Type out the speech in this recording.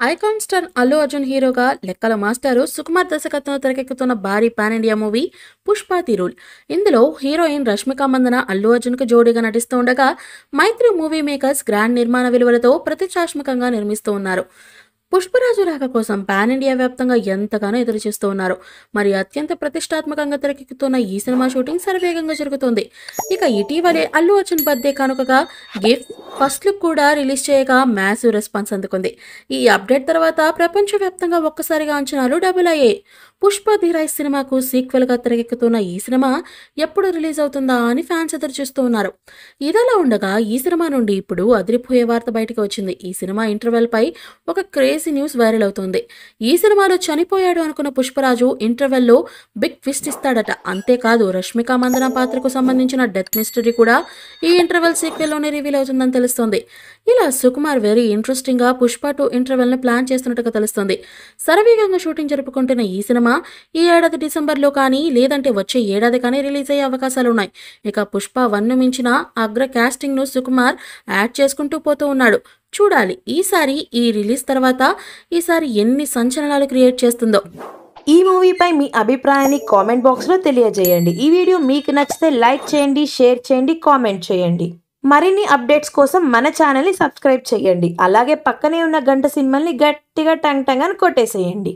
Icon star Allu Arjun హీరోగా లెక్కల మాస్టారు సుకుమార్ దర్శకత్వంలో తెరకెక్కుతున్న భారీ pan India movie Pushpa the rule. ఇందులో హీరోయిన్ రష్మిక మందన అల్లు అర్జున్కు జోడీగా నటిస్తూ ఉండగా మైత్రి మూవీ మేకర్స్ గ్రాండ్ నిర్మాణ విలువలతో ప్రతిష్టాత్మకంగా నిర్మిస్తూ ఉన్నారు. పుష్పరాజు రాక కోసం పాన్ ఇండియా వ్యాప్తంగా ఎంతగానో ఎదురుచూస్తూ ఉన్నారు. మరి అత్యంత ప్రతిష్టాత్మకంగా తెరకెక్కుతున్న ఈ సినిమా షూటింగ్ శరవేగంగా జరుగుతుంది. ఇక ఇటీవలే అల్లు అర్జున్ బర్త్డే కానుకగా గిఫ్ట్ ఫస్ట్ లుక్ కూడా రిలీజ్ చేయగా మ్యాసివ్ రెస్పాన్స్ అందుకుంది. ఈ అప్డేట్ తర్వాత ప్రపంచవ్యాప్తంగా ఒక్కసారిగా అంచనాలు డబుల్ అయ్యాయి. పుష్ప ది రైస్ సినిమాకు సీక్వెల్ గా తెరకెక్కుతున్న ఈ సినిమా ఎప్పుడు రిలీజ్ అవుతుందా అని ఫ్యాన్స్ ఎదురు చూస్తూ ఉన్నారు. ఇదిలా ఉండగా ఈ సినిమా నుండి ఇప్పుడు అదిరిపోయే వార్త బయటకు వచ్చింది. ఈ సినిమా ఇంటర్వెల్ పై ఒక క్రేజీ న్యూస్ వైరల్ అవుతుంది. ఈ సినిమాలో చనిపోయాడు అనుకున్న పుష్పరాజు ఇంటర్వెల్లో బిగ్ ట్విస్ట్ ఇస్తాడట. అంతేకాదు రష్మిక మందన పాత్రకు సంబంధించిన డెత్ మిస్టరీ కూడా ఈ ఇంటర్వెల్ సీక్వెల్ లోనే రివీల్ అవుతుందని తెలుస్తోంది. ఇలా సుకుమార్ వెరీ ఇంట్రెస్టింగ్ గా పుష్ప 2 ఇంటర్వెల్ ని ప్లాన్ చేస్తున్నట్టుగా తెలుస్తోంది. శరవేగంగా షూటింగ్ జరుపుకుంటున్న ఈ సినిమా ఈ ఏడాది డిసెంబర్లో కానీ లేదంటే వచ్చే ఏడాది కానీ రిలీజ్ అయ్యే అవకాశాలున్నాయి. ఇక పుష్ప 1ను మించిన అగ్ర కాస్టింగ్ ను సుకుమార్ యాడ్ చేసుకుంటూ పోతూ ఉన్నాడు. చూడాలి ఈసారి ఈ రిలీజ్ తర్వాత ఈసారి ఎన్ని సంచలనాలు క్రియేట్ చేస్తుందో. ఈ మూవీపై మీ అభిప్రాయాన్ని కామెంట్ బాక్స్లో తెలియజేయండి. ఈ వీడియో మీకు నచ్చితే లైక్ చేయండి, షేర్ చేయండి, కామెంట్ చేయండి. మరిన్ని అప్డేట్స్ కోసం మన ఛానల్ని సబ్స్క్రైబ్ చేయండి. అలాగే పక్కనే ఉన్న గంట సింబల్ని గట్టిగా టంగ్ టంగ్ అని కొట్టేసేయండి.